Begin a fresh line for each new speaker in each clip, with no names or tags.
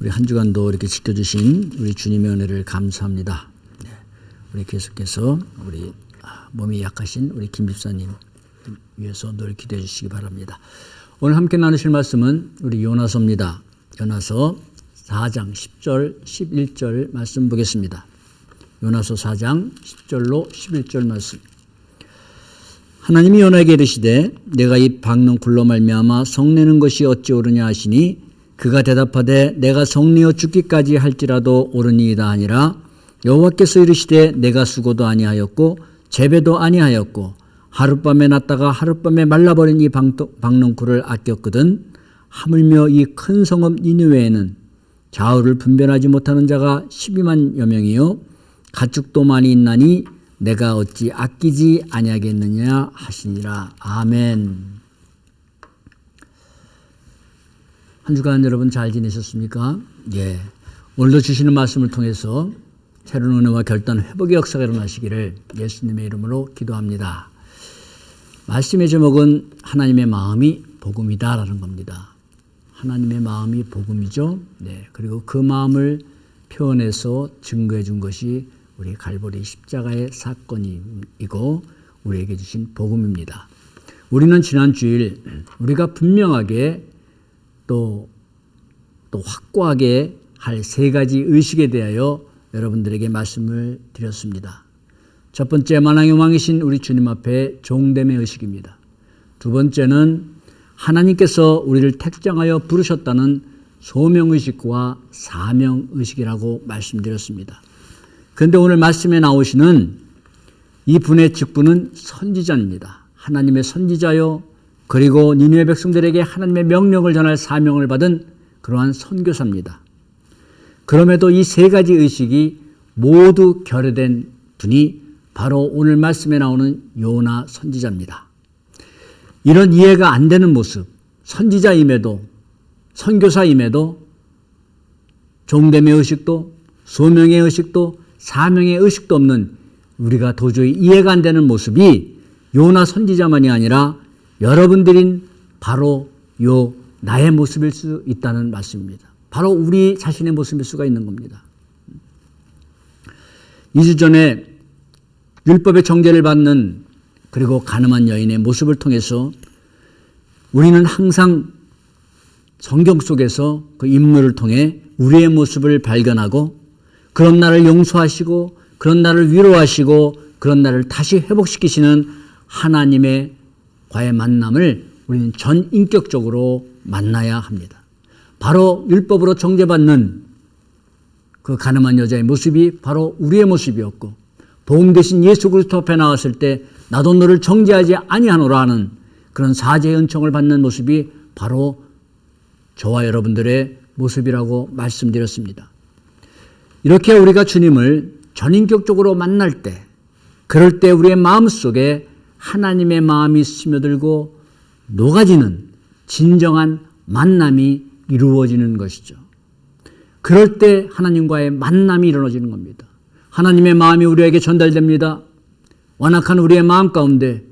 우리 한 주간도 이렇게 지켜주신 우리 주님의 은혜를 감사합니다. 네. 우리 계속해서 우리 몸이 약하신 우리 김 집사님 위해서 늘 기도해 주시기 바랍니다. 오늘 함께 나누실 말씀은 우리 요나서입니다. 요나서 4장 10절 11절 말씀 보겠습니다. 요나서 4장 10절로 11절 말씀. 하나님이 요나에게 이르시되 내가 이 박능 굴로 말미암아 성내는 것이 어찌 옳으냐 하시니 그가 대답하되 내가 성내어 죽기까지 할지라도 옳으니이다 하니라. 여호와께서 이르시되 내가 수고도 아니하였고 재배도 아니하였고 하룻밤에 났다가 하룻밤에 말라버린 이 박능굴을 아꼈거든. 하물며 이 큰 성읍 니느웨에는 좌우를 분별하지 못하는 자가 12만여 명이요 가축도 많이 있나니 내가 어찌 아끼지 아니하겠느냐 하시니라. 아멘. 한 주간 여러분 잘 지내셨습니까? 예. 오늘도 주시는 말씀을 통해서 새로운 은혜와 결단 회복의 역사가 일어나시기를 예수님의 이름으로 기도합니다. 말씀의 제목은 하나님의 마음이 복음이다라는 겁니다. 하나님의 마음이 복음이죠. 네. 그리고 그 마음을 표현해서 증거해 준 것이 우리 갈보리 십자가의 사건이고 우리에게 주신 복음입니다. 우리는 지난 주일 우리가 분명하게 또 확고하게 할 세 가지 의식에 대하여 여러분들에게 말씀을 드렸습니다. 첫 번째, 만왕의 왕이신 우리 주님 앞에 종됨의 의식입니다. 두 번째는 하나님께서 우리를 택정하여 부르셨다는 소명의식과 사명의식이라고 말씀드렸습니다. 그런데 오늘 말씀에 나오시는 이 분의 직분은 선지자입니다. 하나님의 선지자요, 그리고 니느웨 백성들에게 하나님의 명령을 전할 사명을 받은 그러한 선교사입니다. 그럼에도 이 세 가지 의식이 모두 결여된 분이 바로 오늘 말씀에 나오는 요나 선지자입니다. 이런 이해가 안 되는 모습, 선지자임에도 선교사임에도 종됨의 의식도 소명의 의식도 사명의 의식도 없는 우리가 도저히 이해가 안 되는 모습이 요나 선지자만이 아니라 여러분들인 바로 요 나의 모습일 수 있다는 말씀입니다. 바로 우리 자신의 모습일 수가 있는 겁니다. 2주 전에 율법의 정죄를 받는 그리고 가늠한 여인의 모습을 통해서 우리는 항상 성경 속에서 그 인물을 통해 우리의 모습을 발견하고 그런 나를 용서하시고 그런 나를 위로하시고 그런 나를 다시 회복시키시는 하나님의 과의 만남을 우리는 전인격적으로 만나야 합니다. 바로 율법으로 정죄받는 그 가늠한 여자의 모습이 바로 우리의 모습이었고 복음 되신 예수 그리스도 앞에 나왔을 때 나도 너를 정죄하지 아니하노라 하는 그런 사죄의 은총을 받는 모습이 바로 저와 여러분들의 모습이라고 말씀드렸습니다. 이렇게 우리가 주님을 전인격적으로 만날 때 그럴 때 우리의 마음속에 하나님의 마음이 스며들고 녹아지는 진정한 만남이 이루어지는 것이죠. 그럴 때 하나님과의 만남이 일어나지는 겁니다. 하나님의 마음이 우리에게 전달됩니다. 완악한 우리의 마음 가운데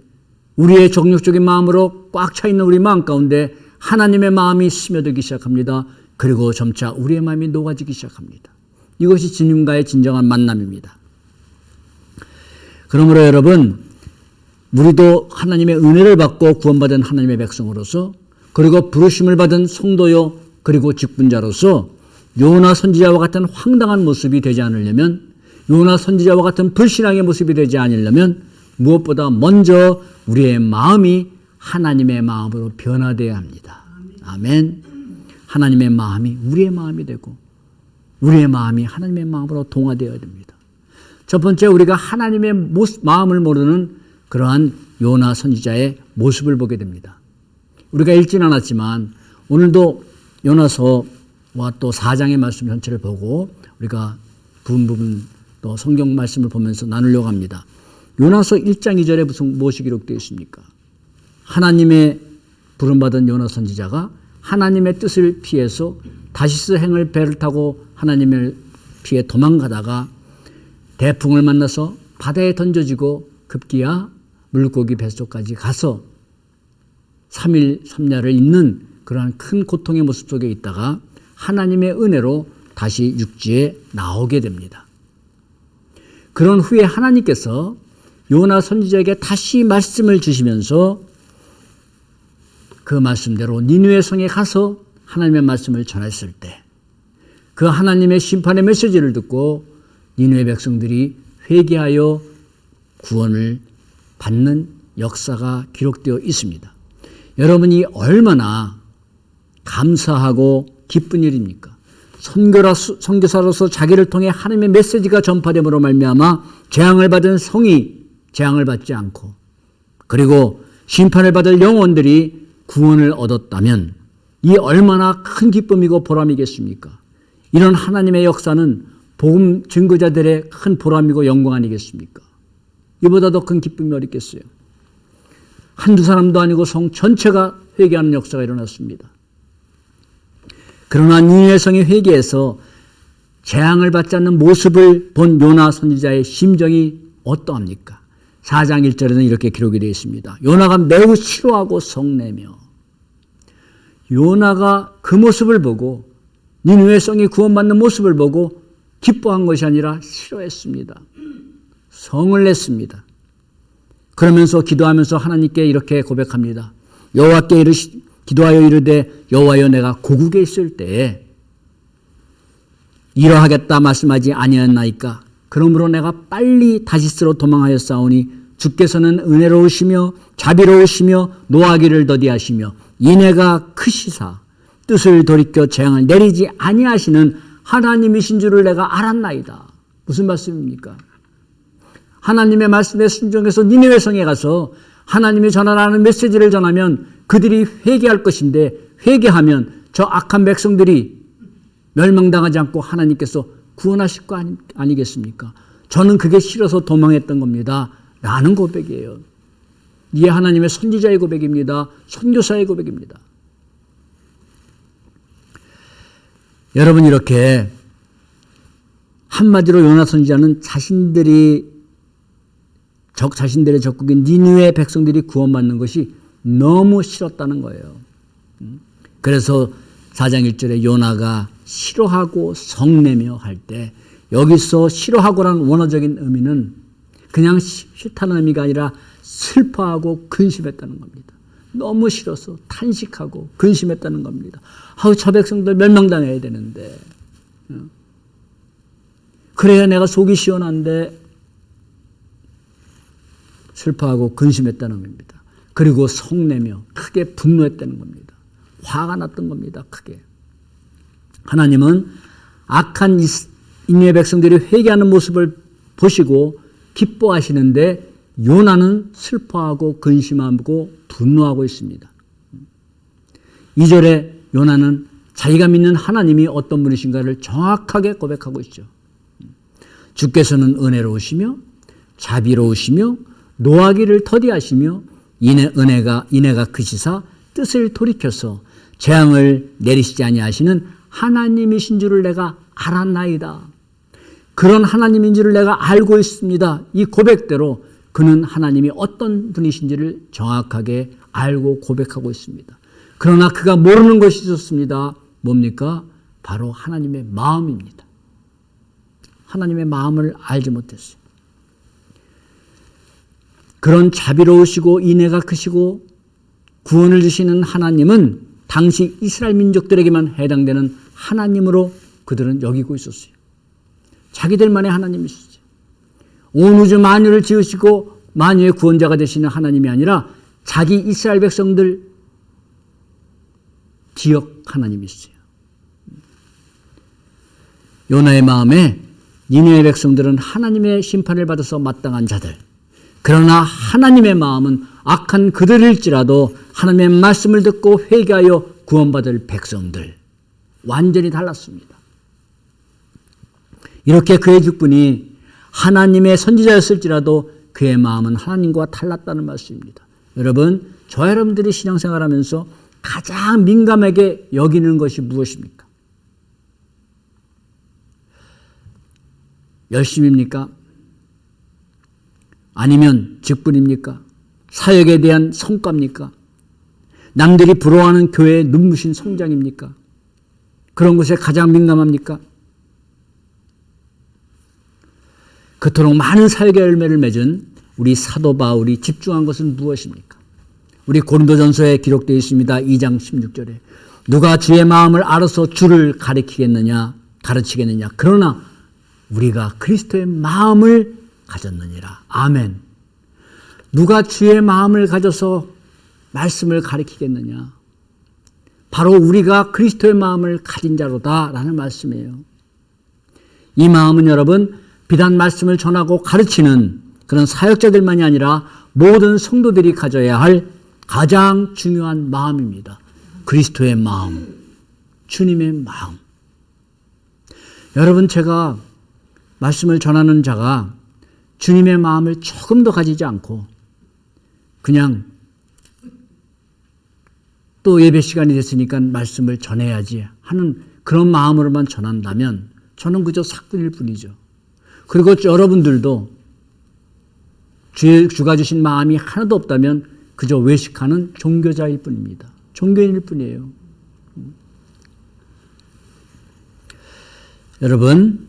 우리의 정욕적인 마음으로 꽉 차 있는 우리 마음 가운데 하나님의 마음이 스며들기 시작합니다. 그리고 점차 우리의 마음이 녹아지기 시작합니다. 이것이 주님과의 진정한 만남입니다. 그러므로 여러분, 우리도 하나님의 은혜를 받고 구원받은 하나님의 백성으로서 그리고 부르심을 받은 성도요 그리고 직분자로서 요나 선지자와 같은 황당한 모습이 되지 않으려면 요나 선지자와 같은 불신앙의 모습이 되지 않으려면 무엇보다 먼저 우리의 마음이 하나님의 마음으로 변화되어야 합니다. 아멘. 하나님의 마음이 우리의 마음이 되고 우리의 마음이 하나님의 마음으로 동화되어야 됩니다. 첫 번째, 우리가 하나님의 마음을 모르는 그러한 요나 선지자의 모습을 보게 됩니다. 우리가 읽지는 않았지만 오늘도 요나서와 또 4장의 말씀 전체를 보고 우리가 부분 또 성경 말씀을 보면서 나누려고 합니다. 요나서 1장 2절에 무엇이 기록되어 있습니까? 하나님의 부름받은 요나 선지자가 하나님의 뜻을 피해서 다시스 행을 배를 타고 하나님을 피해 도망가다가 대풍을 만나서 바다에 던져지고 급기야 물고기 뱃속까지 가서 3일 3야를 있는 그러한 큰 고통의 모습 속에 있다가 하나님의 은혜로 다시 육지에 나오게 됩니다. 그런 후에 하나님께서 요나 선지자에게 다시 말씀을 주시면서 그 말씀대로 니느웨 성에 가서 하나님의 말씀을 전했을 때 그 하나님의 심판의 메시지를 듣고 니느웨 백성들이 회개하여 구원을 받는 역사가 기록되어 있습니다. 여러분이 얼마나 감사하고 기쁜 일입니까? 선교사로서 자기를 통해 하나님의 메시지가 전파됨으로 말미암아 재앙을 받은 성이 재앙을 받지 않고 그리고 심판을 받을 영혼들이 구원을 얻었다면 이 얼마나 큰 기쁨이고 보람이겠습니까? 이런 하나님의 역사는 복음 증거자들의 큰 보람이고 영광 아니겠습니까? 이보다 더 큰 기쁨이 어디 있겠어요? 한두 사람도 아니고 성 전체가 회개하는 역사가 일어났습니다. 그러나 니느웨 성의 회개에서 재앙을 받지 않는 모습을 본 요나 선지자의 심정이 어떠합니까? 4장 1절에는 이렇게 기록이 되어 있습니다. 요나가 매우 싫어하고 성내며 요나가 그 모습을 보고 니느웨 성이 구원받는 모습을 보고 기뻐한 것이 아니라 싫어했습니다. 성을 냈습니다. 그러면서 기도하면서 하나님께 이렇게 고백합니다. 여호와께 기도하여 이르되 여호와여 내가 고국에 있을 때에 이러하겠다 말씀하지 아니하였나이까. 그러므로 내가 빨리 다시스로 도망하였사오니 주께서는 은혜로우시며 자비로우시며 노하기를 더디하시며 인애가 크시사 뜻을 돌이켜 재앙을 내리지 아니하시는 하나님이신 줄을 내가 알았나이다. 무슨 말씀입니까? 하나님의 말씀에 순종해서 니느웨 성에 가서 하나님이 전하라는 메시지를 전하면 그들이 회개할 것인데 회개하면 저 악한 백성들이 멸망당하지 않고 하나님께서 구원하실 거 아니겠습니까? 저는 그게 싫어서 도망했던 겁니다. 라는 고백이에요. 이게 하나님의 선지자의 고백입니다. 선교사의 고백입니다. 여러분 이렇게 한마디로 요나 선지자는 자신들의 적국인 니느웨 백성들이 구원받는 것이 너무 싫었다는 거예요. 그래서 4장 1절에 요나가 싫어하고 성내며 할 때 여기서 싫어하고라는 원어적인 의미는 그냥 싫다는 의미가 아니라 슬퍼하고 근심했다는 겁니다. 너무 싫어서 탄식하고 근심했다는 겁니다. 아우 저 백성들 멸망당해야 되는데 그래야 내가 속이 시원한데 슬퍼하고 근심했다는 겁니다. 그리고 성내며 크게 분노했다는 겁니다. 화가 났던 겁니다. 크게. 하나님은 악한 니느웨 백성들이 회개하는 모습을 보시고 기뻐하시는데 요나는 슬퍼하고 근심하고 분노하고 있습니다. 2절에 요나는 자기가 믿는 하나님이 어떤 분이신가를 정확하게 고백하고 있죠. 주께서는 은혜로우시며 자비로우시며 노하기를 더디하시며 인애가 크시사 뜻을 돌이켜서 재앙을 내리시지 아니하시는 하나님이신 줄을 내가 알았나이다. 그런 하나님인 줄을 내가 알고 있습니다. 이 고백대로 그는 하나님이 어떤 분이신지를 정확하게 알고 고백하고 있습니다. 그러나 그가 모르는 것이 있었습니다. 뭡니까? 바로 하나님의 마음입니다. 하나님의 마음을 알지 못했어요. 그런 자비로우시고 인애가 크시고 구원을 주시는 하나님은 당시 이스라엘 민족들에게만 해당되는 하나님으로 그들은 여기고 있었어요. 자기들만의 하나님이 있었어요. 온 우주 만유를 지으시고 만유의 구원자가 되시는 하나님이 아니라 자기 이스라엘 백성들 지역 하나님이 있어요. 요나의 마음에 니느웨 백성들은 하나님의 심판을 받아서 마땅한 자들, 그러나 하나님의 마음은 악한 그들일지라도 하나님의 말씀을 듣고 회개하여 구원받을 백성들, 완전히 달랐습니다. 이렇게 그의 직분이 하나님의 선지자였을지라도 그의 마음은 하나님과 달랐다는 말씀입니다. 여러분, 저와 여러분들이 신앙생활하면서 가장 민감하게 여기는 것이 무엇입니까? 열심입니까? 아니면 직분입니까? 사역에 대한 성과입니까? 남들이 부러워하는 교회의 눈부신 성장입니까? 그런 것에 가장 민감합니까? 그토록 많은 사역의 열매를 맺은 우리 사도 바울이 집중한 것은 무엇입니까? 우리 고린도전서에 기록되어 있습니다. 2장 16절에 누가 주의 마음을 알아서 주를 가르치겠느냐. 그러나 우리가 그리스도의 마음을 가졌느니라. 아멘. 누가 주의 마음을 가져서 말씀을 가르치겠느냐. 바로 우리가 그리스도의 마음을 가진 자로다라는 말씀이에요. 이 마음은 여러분 비단 말씀을 전하고 가르치는 그런 사역자들만이 아니라 모든 성도들이 가져야 할 가장 중요한 마음입니다. 그리스도의 마음, 주님의 마음. 여러분, 제가 말씀을 전하는 자가 주님의 마음을 조금 더 가지지 않고 그냥 또 예배 시간이 됐으니까 말씀을 전해야지 하는 그런 마음으로만 전한다면 저는 그저 사꾼일 뿐이죠. 그리고 여러분들도 주가 주신 마음이 하나도 없다면 그저 외식하는 종교자일 뿐입니다. 종교인일 뿐이에요. 여러분,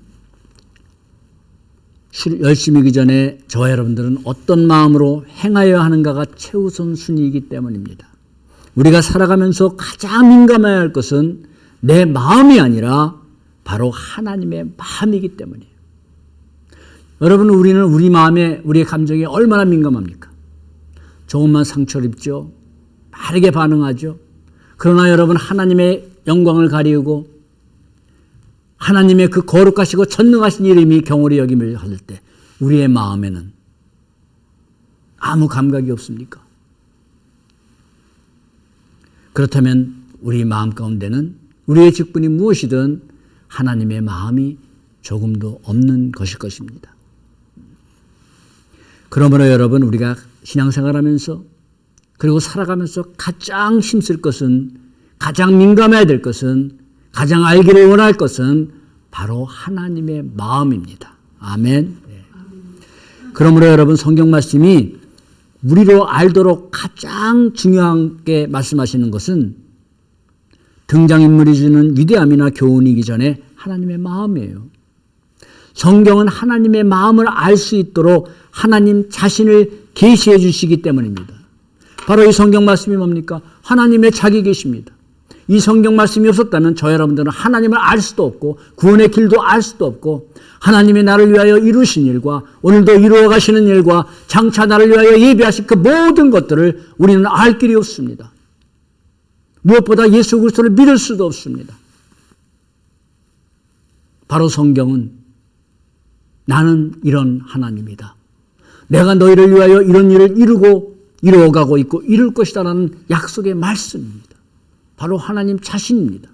열심히기 전에 저와 여러분들은 어떤 마음으로 행하여야 하는가가 최우선 순위이기 때문입니다. 우리가 살아가면서 가장 민감해야 할 것은 내 마음이 아니라 바로 하나님의 마음이기 때문이에요. 여러분, 우리는 우리 마음에, 우리의 감정에 얼마나 민감합니까? 조금만 상처를 입죠. 빠르게 반응하죠. 그러나 여러분, 하나님의 영광을 가리우고 하나님의 그 거룩하시고 전능하신 이름이 경홀히 여김을 받을 때 우리의 마음에는 아무 감각이 없습니까? 그렇다면 우리 마음 가운데는 우리의 직분이 무엇이든 하나님의 마음이 조금도 없는 것일 것입니다. 그러므로 여러분, 우리가 신앙생활하면서 그리고 살아가면서 가장 힘쓸 것은, 가장 민감해야 될 것은, 가장 알기를 원할 것은 바로 하나님의 마음입니다. 아멘. 네. 그러므로 여러분, 성경 말씀이 우리로 알도록 가장 중요하게 말씀하시는 것은 등장인물이 주는 위대함이나 교훈이기 전에 하나님의 마음이에요. 성경은 하나님의 마음을 알 수 있도록 하나님 자신을 계시해 주시기 때문입니다. 바로 이 성경 말씀이 뭡니까? 하나님의 자기 계십니다. 이 성경 말씀이 없었다면 저 여러분들은 하나님을 알 수도 없고 구원의 길도 알 수도 없고 하나님이 나를 위하여 이루신 일과 오늘도 이루어 가시는 일과 장차 나를 위하여 예비하신 그 모든 것들을 우리는 알 길이 없습니다. 무엇보다 예수 그리스도를 믿을 수도 없습니다. 바로 성경은 나는 이런 하나님이다. 내가 너희를 위하여 이런 일을 이루어가고 있고 이룰 것이다라는 약속의 말씀입니다. 바로 하나님 자신입니다.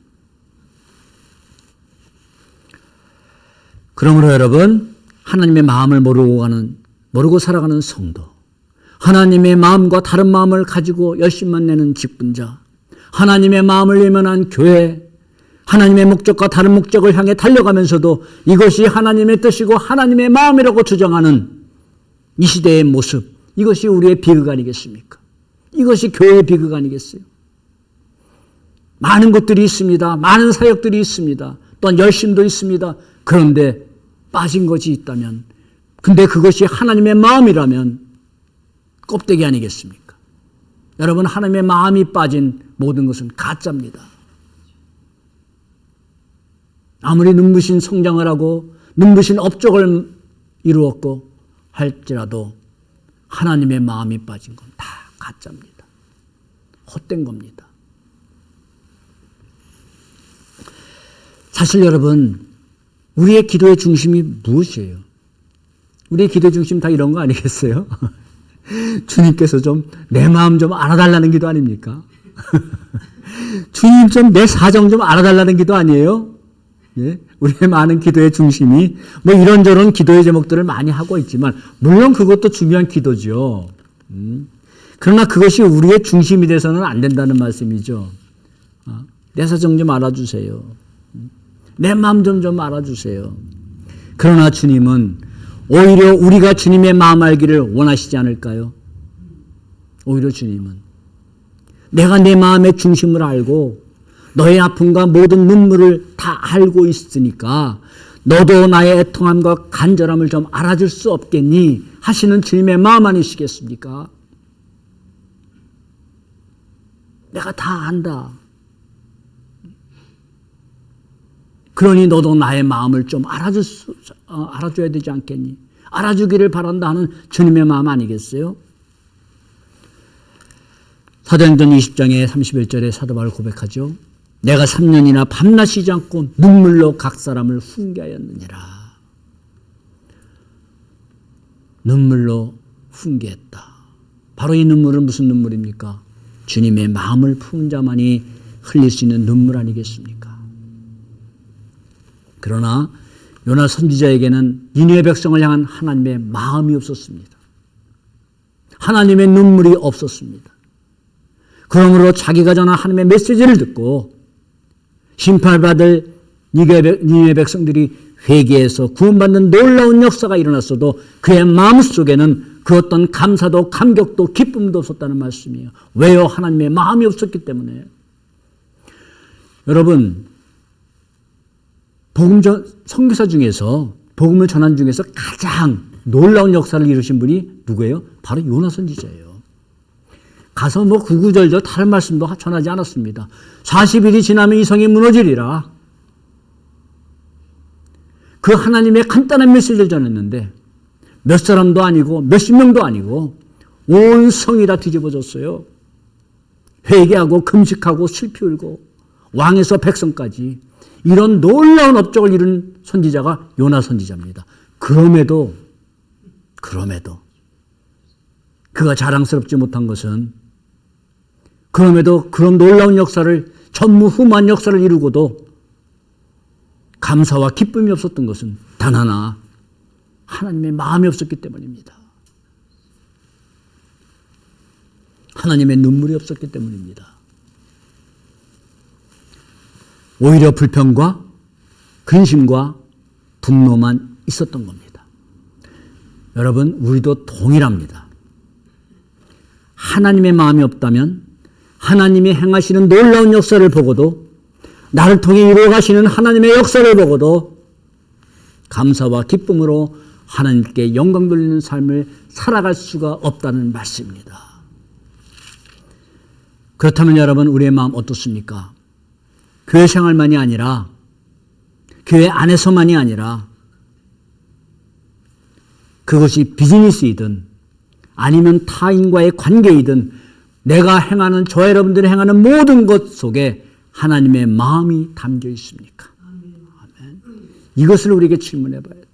그러므로 여러분, 하나님의 마음을 모르고 살아가는 성도, 하나님의 마음과 다른 마음을 가지고 열심만 내는 직분자, 하나님의 마음을 외면한 교회, 하나님의 목적과 다른 목적을 향해 달려가면서도 이것이 하나님의 뜻이고 하나님의 마음이라고 주장하는 이 시대의 모습, 이것이 우리의 비극 아니겠습니까? 이것이 교회의 비극 아니겠어요? 많은 것들이 있습니다. 많은 사역들이 있습니다. 또한 열심도 있습니다. 그런데 빠진 것이 있다면, 근데 그것이 하나님의 마음이라면 껍데기 아니겠습니까? 여러분, 하나님의 마음이 빠진 모든 것은 가짜입니다. 아무리 눈부신 성장을 하고 눈부신 업적을 이루었고 할지라도 하나님의 마음이 빠진 건 다 가짜입니다. 헛된 겁니다. 사실 여러분, 우리의 기도의 중심이 무엇이에요? 우리의 기도의 중심 다 이런 거 아니겠어요? 주님께서 좀 내 마음 좀 알아달라는 기도 아닙니까? 주님 좀 내 사정 좀 알아달라는 기도 아니에요? 예? 우리의 많은 기도의 중심이 뭐 이런저런 기도의 제목들을 많이 하고 있지만 물론 그것도 중요한 기도죠. 그러나 그것이 우리의 중심이 돼서는 안 된다는 말씀이죠. 내 사정 좀 알아주세요. 내 마음 좀 알아주세요. 그러나 주님은 오히려 우리가 주님의 마음 알기를 원하시지 않을까요? 오히려 주님은 내가 내 마음의 중심을 알고 너의 아픔과 모든 눈물을 다 알고 있으니까 너도 나의 애통함과 간절함을 좀 알아줄 수 없겠니? 하시는 주님의 마음 아니시겠습니까? 내가 다 안다. 그러니 너도 나의 마음을 좀 알아줘야 되지 않겠니? 알아주기를 바란다 하는 주님의 마음 아니겠어요? 사도행전 20장의 31절에 사도 바울 고백하죠. 내가 3년이나 밤낮 쉬지 않고 눈물로 각 사람을 훈계하였느니라. 눈물로 훈계했다. 바로 이 눈물은 무슨 눈물입니까? 주님의 마음을 품은 자만이 흘릴 수 있는 눈물 아니겠습니까? 그러나 요나 선지자에게는 니느웨 백성을 향한 하나님의 마음이 없었습니다. 하나님의 눈물이 없었습니다. 그러므로 자기가 전한 하나님의 메시지를 듣고 심판을 받을 니느웨 백성들이 회개해서 구원받는 놀라운 역사가 일어났어도 그의 마음속에는 그 어떤 감사도 감격도 기쁨도 없었다는 말씀이에요. 왜요? 하나님의 마음이 없었기 때문에. 여러분, 선교사 중에서 복음을 전한 중에서 가장 놀라운 역사를 이루신 분이 누구예요? 바로 요나 선지자예요. 가서 뭐 구구절절 다른 말씀도 전하지 않았습니다. 40일이 지나면 이 성이 무너지리라. 그 하나님의 간단한 메시지를 전했는데 몇 사람도 아니고 몇십 명도 아니고 온 성이 다 뒤집어졌어요. 회개하고 금식하고 슬피 울고 왕에서 백성까지 이런 놀라운 업적을 이룬 선지자가 요나 선지자입니다. 그럼에도 그가 자랑스럽지 못한 것은 그럼에도 그런 놀라운 역사를 전무후무한 역사를 이루고도 감사와 기쁨이 없었던 것은 단 하나 하나님의 마음이 없었기 때문입니다. 하나님의 눈물이 없었기 때문입니다. 오히려 불평과 근심과 분노만 있었던 겁니다. 여러분, 우리도 동일합니다. 하나님의 마음이 없다면 하나님이 행하시는 놀라운 역사를 보고도 나를 통해 이루어가시는 하나님의 역사를 보고도 감사와 기쁨으로 하나님께 영광 돌리는 삶을 살아갈 수가 없다는 말씀입니다. 그렇다면 여러분, 우리의 마음 어떻습니까? 교회 생활만이 아니라 교회 안에서만이 아니라 그것이 비즈니스이든 아니면 타인과의 관계이든 내가 행하는 저 여러분들이 행하는 모든 것 속에 하나님의 마음이 담겨 있습니까? 아멘. 이것을 우리에게 질문해 봐야 돼요.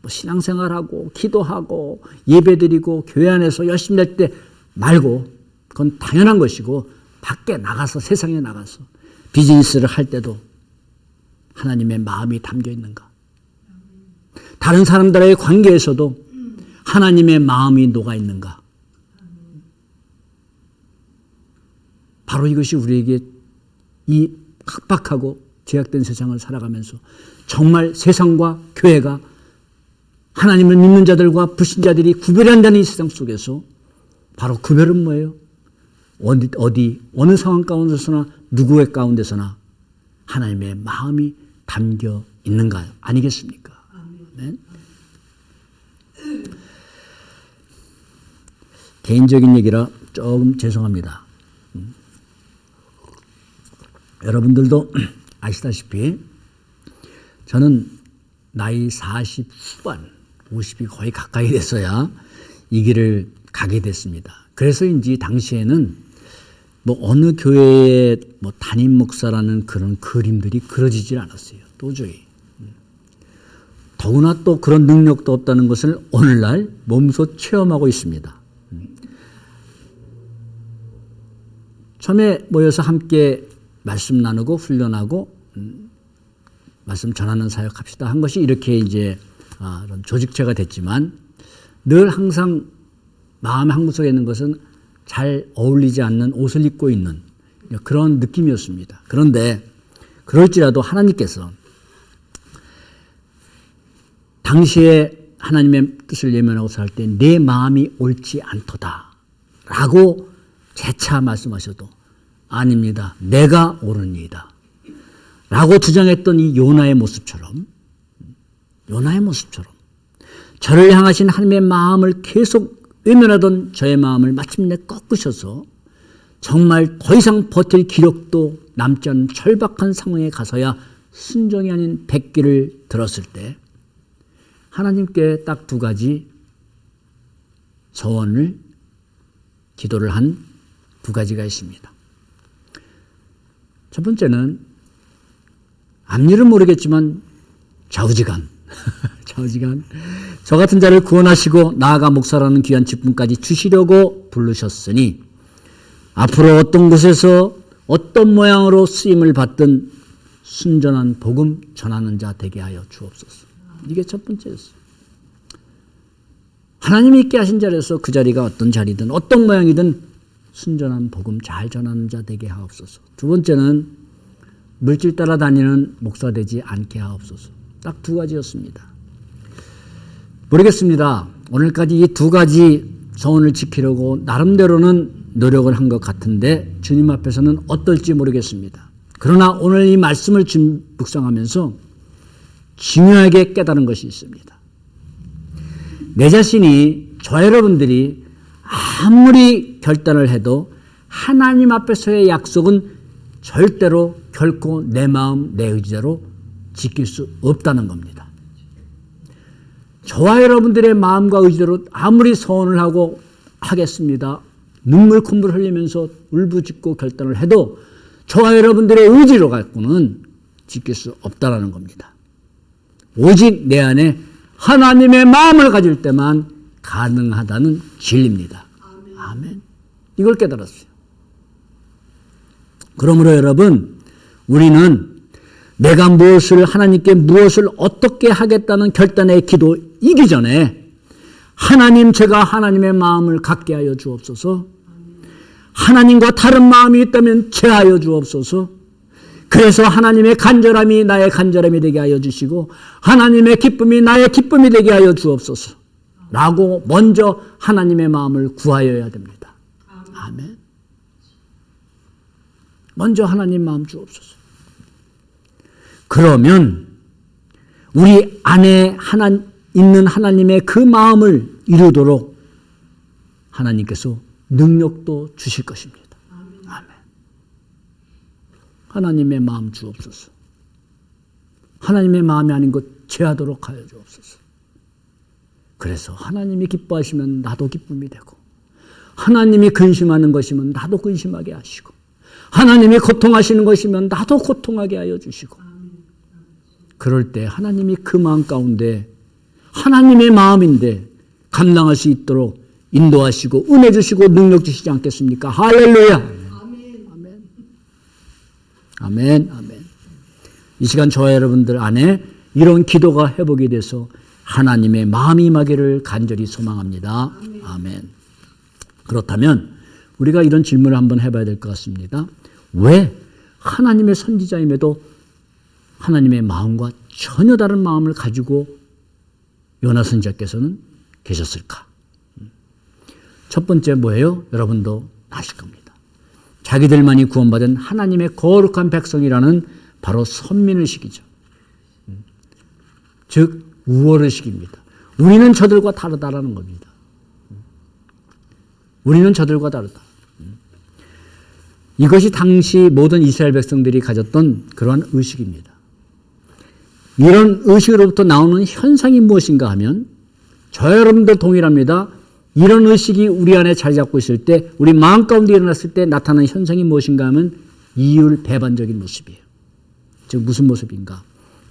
뭐 신앙생활하고 기도하고 예배드리고 교회 안에서 열심히 할 때 말고 그건 당연한 것이고 밖에 나가서 세상에 나가서 비즈니스를 할 때도 하나님의 마음이 담겨 있는가? 다른 사람들과의 관계에서도 하나님의 마음이 녹아 있는가? 바로 이것이 우리에게 이 각박하고 죄악된 세상을 살아가면서 정말 세상과 교회가 하나님을 믿는 자들과 불신자들이 구별이 안 되는 이 세상 속에서 바로 구별은 뭐예요? 어느 상황 가운데서나 누구의 가운데서나 하나님의 마음이 담겨 있는가요? 아니겠습니까? 아멘. 개인적인 얘기라 조금 죄송합니다. 여러분들도 아시다시피 저는 나이 40 후반, 50이 거의 가까이 됐어야 이 길을 가게 됐습니다. 그래서인지 당시에는 뭐 어느 교회의 뭐 담임 목사라는 그런 그림들이 그려지질 않았어요. 도저히. 더구나 또 그런 능력도 없다는 것을 오늘날 몸소 체험하고 있습니다. 처음에 모여서 함께 말씀 나누고 훈련하고 말씀 전하는 사역합시다 한 것이 이렇게 이제 이런 조직체가 됐지만 늘 항상 마음의 한구석에 있는 것은 잘 어울리지 않는 옷을 입고 있는 그런 느낌이었습니다. 그런데 그럴지라도 하나님께서 당시에 하나님의 뜻을 예면하고 살 때 내 마음이 옳지 않도다 라고 재차 말씀하셔도 아닙니다. 내가 옳으니이다. 라고 주장했던 이 요나의 모습처럼 저를 향하신 하나님의 마음을 계속 외면하던 저의 마음을 마침내 꺾으셔서 정말 더 이상 버틸 기력도 남지 않은 절박한 상황에 가서야 순종이 아닌 백기를 들었을 때 하나님께 딱 두 가지 소원을 기도를 한 두 가지가 있습니다. 첫 번째는 앞일은 모르겠지만 좌우지간 저 같은 자를 구원하시고 나아가 목사라는 귀한 직분까지 주시려고 부르셨으니 앞으로 어떤 곳에서 어떤 모양으로 쓰임을 받든 순전한 복음 전하는 자 되게 하여 주옵소서. 이게 첫 번째였어요. 하나님이 있게 하신 자리에서 그 자리가 어떤 자리든 어떤 모양이든 순전한 복음 잘 전하는 자 되게 하옵소서. 두 번째는 물질 따라 다니는 목사 되지 않게 하옵소서. 딱 두 가지였습니다. 모르겠습니다. 오늘까지 이 두 가지 소원을 지키려고 나름대로는 노력을 한 것 같은데 주님 앞에서는 어떨지 모르겠습니다. 그러나 오늘 이 말씀을 묵상하면서 중요하게 깨달은 것이 있습니다. 내 자신이, 저 여러분들이 아무리 결단을 해도 하나님 앞에서의 약속은 절대로 결코 내 마음, 내 의지대로 지킬 수 없다는 겁니다. 저와 여러분들의 마음과 의지대로 아무리 소원을 하고 하겠습니다. 눈물 콧물 흘리면서 울부짖고 결단을 해도 저와 여러분들의 의지로 갖고는 지킬 수 없다는 겁니다. 오직 내 안에 하나님의 마음을 가질 때만 가능하다는 진리입니다. 아멘. 이걸 깨달았어요. 그러므로 여러분, 우리는 내가 무엇을 하나님께 무엇을 어떻게 하겠다는 결단의 기도이기 전에 하나님, 제가 하나님의 마음을 갖게 하여 주옵소서. 하나님과 다른 마음이 있다면 제하여 주옵소서. 그래서 하나님의 간절함이 나의 간절함이 되게 하여 주시고 하나님의 기쁨이 나의 기쁨이 되게 하여 주옵소서. 라고 먼저 하나님의 마음을 구하여야 됩니다. 아멘. 먼저 하나님 마음 주옵소서. 그러면 우리 안에 있는 하나님의 그 마음을 이루도록 하나님께서 능력도 주실 것입니다. 아멘. 하나님의 마음 주옵소서. 하나님의 마음이 아닌 것 제하도록 하여 주옵소서. 그래서 하나님이 기뻐하시면 나도 기쁨이 되고 하나님이 근심하는 것이면 나도 근심하게 하시고 하나님이 고통하시는 것이면 나도 고통하게 하여 주시고 그럴 때 하나님이 그 마음 가운데 하나님의 마음인데 감당할 수 있도록 인도하시고 은혜 주시고 능력 주시지 않겠습니까? 할렐루야. 아멘. 아멘. 아멘. 이 시간 저와 여러분들 안에 이런 기도가 회복이 돼서 하나님의 마음이 임하기를 간절히 소망합니다. 아멘. 그렇다면 우리가 이런 질문을 한번 해봐야 될 것 같습니다. 왜 하나님의 선지자임에도 하나님의 마음과 전혀 다른 마음을 가지고 요나 선지자께서는 계셨을까? 첫 번째 뭐예요? 여러분도 아실 겁니다. 자기들만이 구원받은 하나님의 거룩한 백성이라는 바로 선민의식이죠. 즉 우월의식입니다. 우리는 저들과 다르다라는 겁니다. 우리는 저들과 다르다. 이것이 당시 모든 이스라엘 백성들이 가졌던 그러한 의식입니다. 이런 의식으로부터 나오는 현상이 무엇인가 하면 저 여러분들 동일합니다. 이런 의식이 우리 안에 자리 잡고 있을 때 우리 마음 가운데 일어났을 때 나타나는 현상이 무엇인가 하면 이율 배반적인 모습이에요. 즉 무슨 모습인가?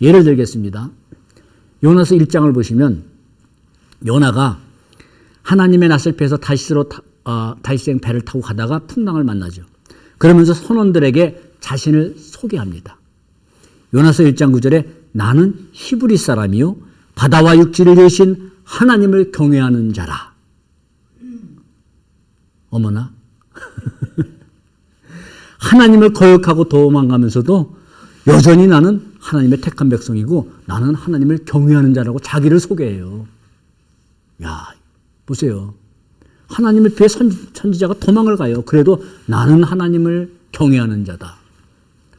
예를 들겠습니다. 요나서 1장을 보시면 요나가 하나님의 낯을 피해서 다시생 배를 타고 가다가 풍랑을 만나죠. 그러면서 선원들에게 자신을 소개합니다. 요나서 1장 9절에 나는 히브리 사람이요 바다와 육지를 지으신 하나님을 경외하는 자라. 어머나 하나님을 거역하고 도망가면서도 여전히 나는 하나님의 택한 백성이고 나는 하나님을 경외하는 자라고 자기를 소개해요. 야, 보세요. 하나님을 피해 선지자가 도망을 가요. 그래도 나는 하나님을 경외하는 자다.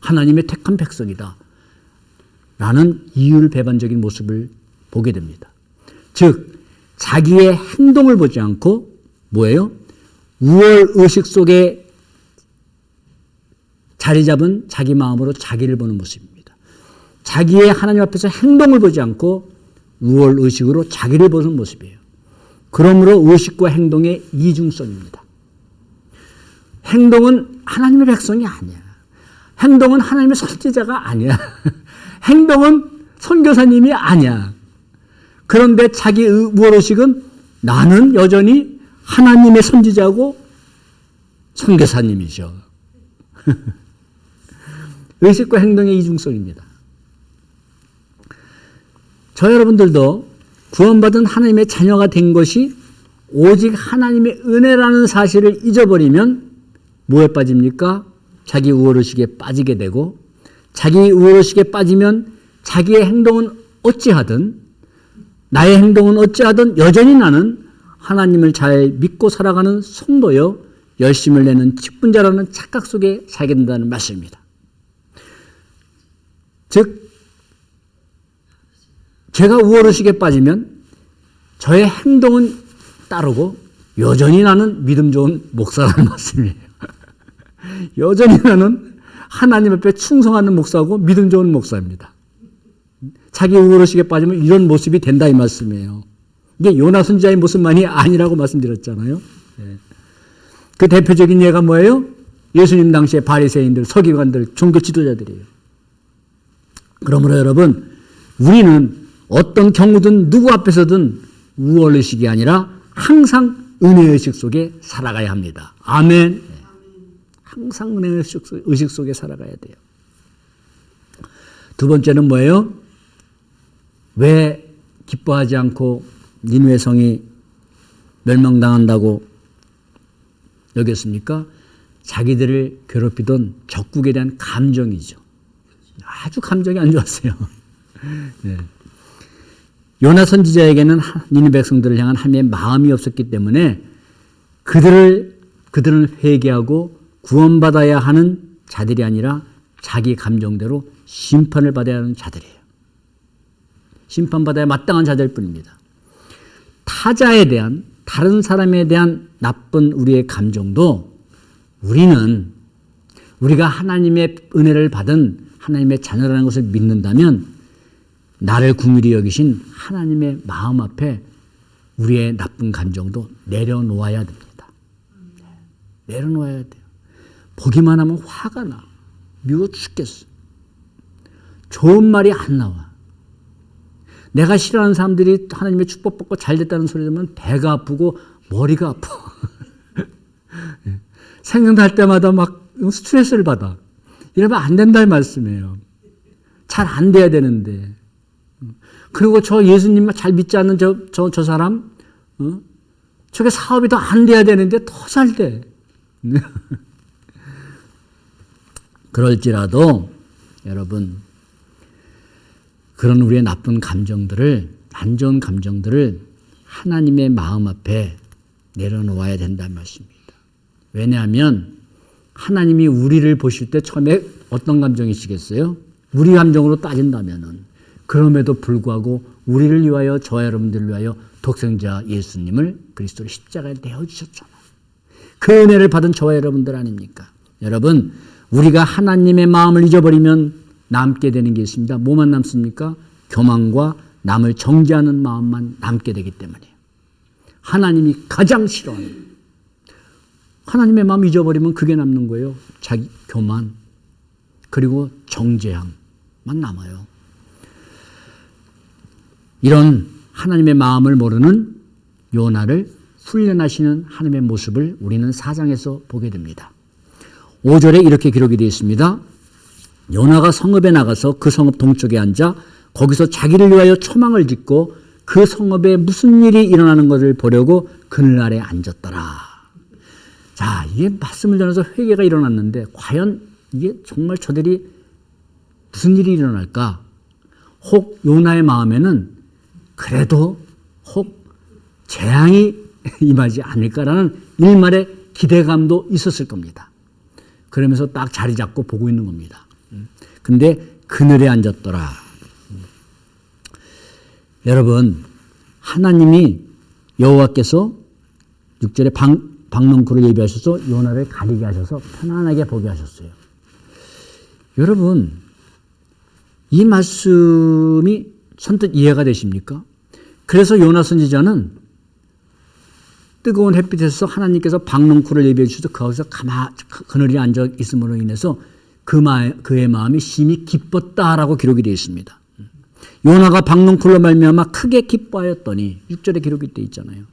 하나님의 택한 백성이다. 라는 이율배반적인 모습을 보게 됩니다. 즉 자기의 행동을 보지 않고 뭐예요? 우월의식 속에 자리 잡은 자기 마음으로 자기를 보는 모습입니다. 자기의 하나님 앞에서 행동을 보지 않고 우월의식으로 자기를 보는 모습이에요. 그러므로 의식과 행동의 이중성입니다. 행동은 하나님의 백성이 아니야. 행동은 하나님의 선지자가 아니야. 행동은 선교사님이 아니야. 그런데 자기 우월의식은 나는 여전히 하나님의 선지자고 선교사님이죠. 의식과 행동의 이중성입니다. 저 여러분들도 구원받은 하나님의 자녀가 된 것이 오직 하나님의 은혜라는 사실을 잊어버리면 뭐에 빠집니까? 자기 우월의식에 빠지게 되고, 자기 우월의식에 빠지면 자기의 행동은 어찌하든, 나의 행동은 어찌하든 여전히 나는 하나님을 잘 믿고 살아가는 성도여 열심을 내는 직분자라는 착각 속에 살게 된다는 말씀입니다. 즉 제가 우월의식에 빠지면 저의 행동은 따르고 여전히 나는 믿음 좋은 목사라는 말씀이에요. 여전히 나는 하나님 앞에 충성하는 목사고 믿음 좋은 목사입니다. 자기 우월의식에 빠지면 이런 모습이 된다 이 말씀이에요. 이게 요나 선지자의 모습만이 아니라고 말씀드렸잖아요. 그 대표적인 예가 뭐예요? 예수님 당시의 바리새인들, 서기관들, 종교 지도자들이에요. 그러므로 여러분, 우리는 어떤 경우든 누구 앞에서든 우월의식이 아니라 항상 은혜의식 속에 살아가야 합니다. 아멘. 항상 은혜의식 속에 살아가야 돼요. 두 번째는 뭐예요? 왜 기뻐하지 않고 니느웨 성이 멸망당한다고 여겼습니까? 자기들을 괴롭히던 적국에 대한 감정이죠. 아주 감정이 안 좋았어요. 네. 요나 선지자에게는 니느웨 백성들을 향한 하나님의 마음이 없었기 때문에 그들은 회개하고 구원받아야 하는 자들이 아니라 자기 감정대로 심판을 받아야 하는 자들이에요. 심판받아야 마땅한 자들 뿐입니다. 타자에 대한, 다른 사람에 대한 나쁜 우리의 감정도 우리가 하나님의 은혜를 받은 하나님의 자녀라는 것을 믿는다면 나를 긍휼히 여기신 하나님의 마음 앞에 우리의 나쁜 감정도 내려놓아야 됩니다. 내려놓아야 돼요. 보기만 하면 화가 나. 미워 죽겠어. 좋은 말이 안 나와. 내가 싫어하는 사람들이 하나님의 축복받고 잘됐다는 소리 들으면 배가 아프고 머리가 아파. 생각날 때마다 막 스트레스를 받아. 이러면 안 된다는 말씀이에요. 잘 안 돼야 되는데. 그리고 저 예수님 잘 믿지 않는 저 사람, 저게 사업이 더 안 돼야 되는데 더 잘 돼. 그럴지라도 여러분, 그런 우리의 나쁜 감정들을, 안 좋은 감정들을 하나님의 마음 앞에 내려놓아야 된다는 말씀입니다. 왜냐하면 하나님이 우리를 보실 때 처음에 어떤 감정이시겠어요? 우리 감정으로 따진다면은, 그럼에도 불구하고 우리를 위하여, 저와 여러분들을 위하여 독생자 예수님을 그리스도를 십자가에 내어주셨잖아요. 그 은혜를 받은 저와 여러분들 아닙니까? 여러분, 우리가 하나님의 마음을 잊어버리면 남게 되는 게 있습니다. 뭐만 남습니까? 교만과 남을 정죄하는 마음만 남게 되기 때문이에요. 하나님이 가장 싫어하는, 하나님의 마음 잊어버리면 그게 남는 거예요. 자기 교만, 그리고 정죄함만 남아요. 이런 하나님의 마음을 모르는 요나를 훈련하시는 하나님의 모습을 우리는 4장에서 보게 됩니다. 5절에 이렇게 기록이 되어 있습니다. 요나가 성읍에 나가서 그 성읍 동쪽에 앉아 거기서 자기를 위하여 초망을 짓고 그 성읍에 무슨 일이 일어나는 것을 보려고 그늘 아래 앉았더라. 자, 이게 말씀을 전해서 회개가 일어났는데 과연 이게 정말 저들이 무슨 일이 일어날까? 혹 요나의 마음에는 그래도 혹 재앙이 임하지 않을까라는 일말의 기대감도 있었을 겁니다. 그러면서 딱 자리 잡고 보고 있는 겁니다. 근데 그늘에 앉았더라. 여러분, 하나님이 여호와께서 6절에 박농쿨을 예비하셔서 요나를 가리게 하셔서 편안하게 보게 하셨어요. 여러분, 이 말씀이 선뜻 이해가 되십니까? 그래서 요나 선지자는 뜨거운 햇빛에서 하나님께서 박농쿨을 예비해 주셔서 거기서 그늘에 앉아 있음으로 인해서 그의 마음이 심히 기뻤다라고 기록이 되어 있습니다. 요나가 박농쿨로 말미암아 크게 기뻐하였더니 6절에 기록이 되어 있잖아요.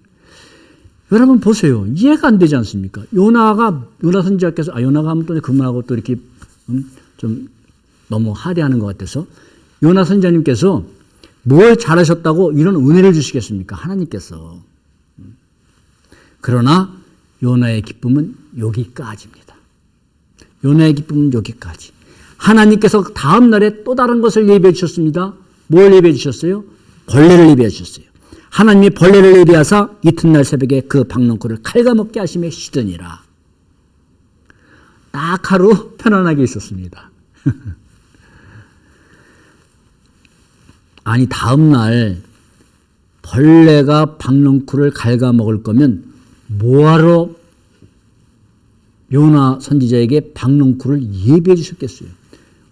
여러분 보세요. 이해가 안 되지 않습니까? 요나 선지자께서 요나가 하면 또 그만하고 또 이렇게 좀 너무 하대하는 것 같아서 요나 선지자님께서 뭘 잘하셨다고 이런 은혜를 주시겠습니까? 하나님께서. 그러나 요나의 기쁨은 여기까지입니다. 요나의 기쁨은 여기까지. 하나님께서 다음 날에 또 다른 것을 예비해 주셨습니다. 뭘 예비해 주셨어요? 벌레를 예비해 주셨어요. 하나님이 벌레를 예비하사 이튿날 새벽에 그 박농쿨을 갉아먹게 하심에 쉬더니라. 딱 하루 편안하게 있었습니다. 아니 다음 날 벌레가 박농쿨을 갉아먹을 거면 뭐하러 요나 선지자에게 박농쿨을 예비해 주셨겠어요.